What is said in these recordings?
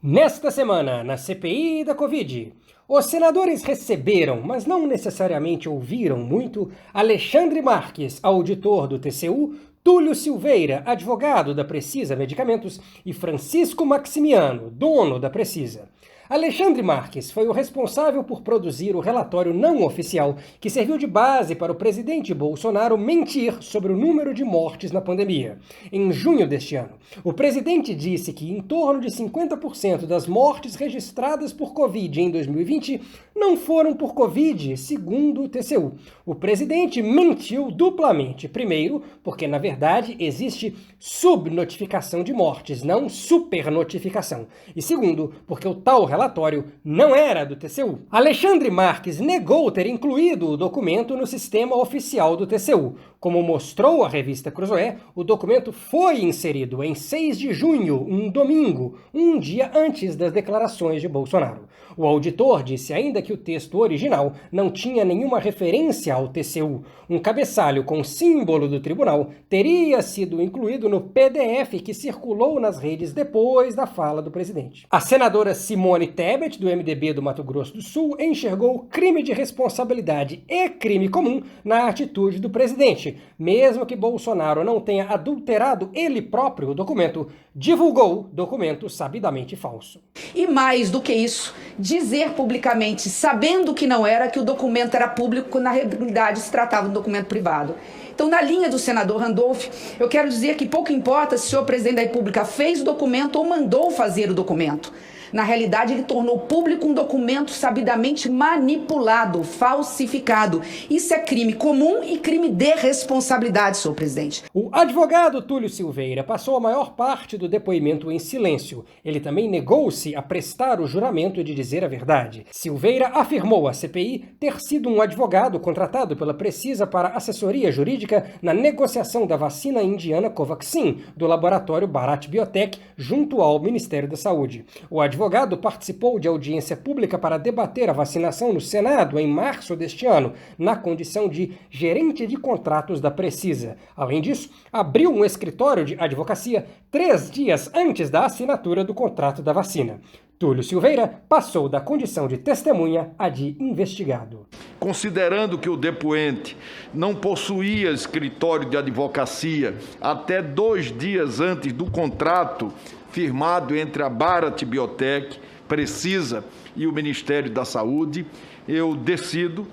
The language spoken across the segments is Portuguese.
Nesta semana, na CPI da Covid, os senadores receberam, mas não necessariamente ouviram muito, Alexandre Marques, auditor do TCU, Túlio Silveira, advogado da Precisa Medicamentos, e Francisco Maximiano, dono da Precisa. Alexandre Marques foi o responsável por produzir o relatório não oficial que serviu de base para o presidente Bolsonaro mentir sobre o número de mortes na pandemia. Em junho deste ano, o presidente disse que em torno de 50% das mortes registradas por Covid em 2020 não foram por Covid, segundo o TCU. O presidente mentiu duplamente. Primeiro, porque na verdade existe subnotificação de mortes, não supernotificação. E segundo, porque o tal relatório não era do TCU. Alexandre Marques negou ter incluído o documento no sistema oficial do TCU. Como mostrou a revista Cruzoé, o documento foi inserido em 6 de junho, um domingo, um dia antes das declarações de Bolsonaro. O auditor disse ainda que o texto original não tinha nenhuma referência ao TCU. Um cabeçalho com símbolo do tribunal teria sido incluído no PDF que circulou nas redes depois da fala do presidente. A senadora Simone Tebet, do MDB do Mato Grosso do Sul, enxergou crime de responsabilidade e crime comum na atitude do presidente. Mesmo que Bolsonaro não tenha adulterado ele próprio o documento, divulgou documento sabidamente falso. E mais do que isso, dizer publicamente, sabendo que não era, que o documento era público, na realidade se tratava de um documento privado. Então, na linha do senador Randolph, eu quero dizer que pouco importa se o senhor presidente da República fez o documento ou mandou fazer o documento. Na realidade, ele tornou público um documento sabidamente manipulado, falsificado. Isso é crime comum e crime de responsabilidade, senhor presidente. O advogado Túlio Silveira passou a maior parte do depoimento em silêncio. Ele também negou-se a prestar o juramento de dizer a verdade. Silveira afirmou à CPI ter sido um advogado contratado pela Precisa para assessoria jurídica na negociação da vacina indiana Covaxin, do laboratório Bharat Biotech, junto ao Ministério da Saúde. O advogado participou de audiência pública para debater a vacinação no Senado em março deste ano, na condição de gerente de contratos da Precisa. Além disso, abriu um escritório de advocacia 3 dias antes da assinatura do contrato da vacina. Túlio Silveira passou da condição de testemunha a de investigado. Considerando que o depoente não possuía escritório de advocacia até 2 dias antes do contrato firmado entre a Bharat Biotech, Precisa e o Ministério da Saúde, eu decido,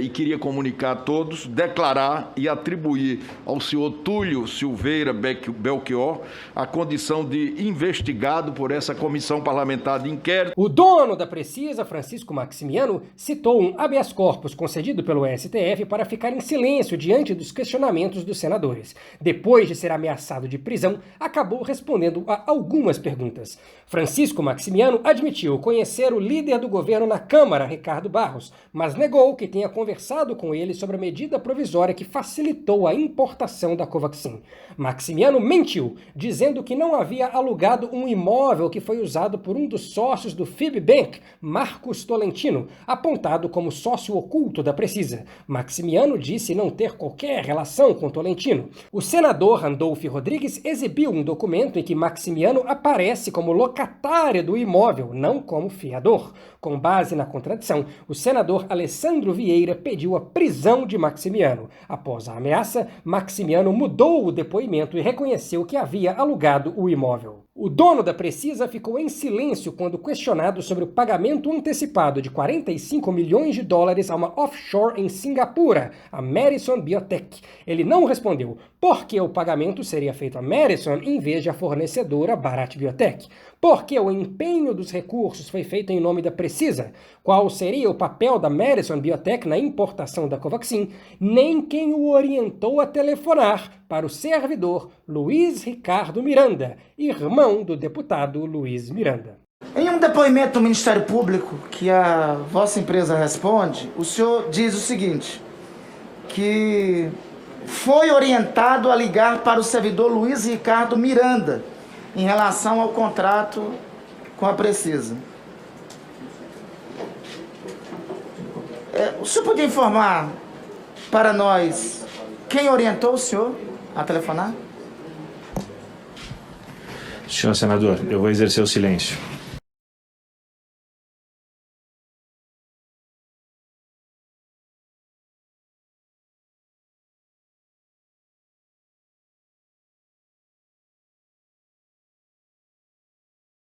e queria comunicar a todos, declarar e atribuir ao senhor Túlio Silveira Belchior a condição de investigado por essa comissão parlamentar de inquérito. O dono da Precisa, Francisco Maximiano, citou um habeas corpus concedido pelo STF para ficar em silêncio diante dos questionamentos dos senadores. Depois de ser ameaçado de prisão, acabou respondendo a algumas perguntas. Francisco Maximiano admitiu conhecer o líder do governo na Câmara, Ricardo Barros, mas negou que tenha conversado com ele sobre a medida provisória que facilitou a importação da Covaxin. Maximiano mentiu, dizendo que não havia alugado um imóvel que foi usado por um dos sócios do Fibbank, Marcos Tolentino, apontado como sócio oculto da Precisa. Maximiano disse não ter qualquer relação com Tolentino. O senador Randolph Rodrigues exibiu um documento em que Maximiano aparece como locatário do imóvel, não como fiador. Com base na contradição, o senador Alessandro Vieira pediu a prisão de Maximiano. Após a ameaça, Maximiano mudou o depoimento e reconheceu que havia alugado o imóvel. O dono da Precisa ficou em silêncio quando questionado sobre o pagamento antecipado de 45 milhões de dólares a uma offshore em Singapura, a Madison Biotech. Ele não respondeu por que o pagamento seria feito a Madison em vez de a fornecedora Bharat Biotech. Por que o empenho dos recursos foi feito em nome da Precisa? Qual seria o papel da Madison Biotech na importação da Covaxin? Nem quem o orientou a telefonar para o servidor Luiz Ricardo Miranda, irmão do deputado Luiz Miranda. Em um depoimento do Ministério Público que a vossa empresa responde, o senhor diz o seguinte, que foi orientado a ligar para o servidor Luiz Ricardo Miranda em relação ao contrato com a Precisa. O senhor podia informar para nós quem orientou o senhor a telefonar? Senhor senador, eu vou exercer o silêncio.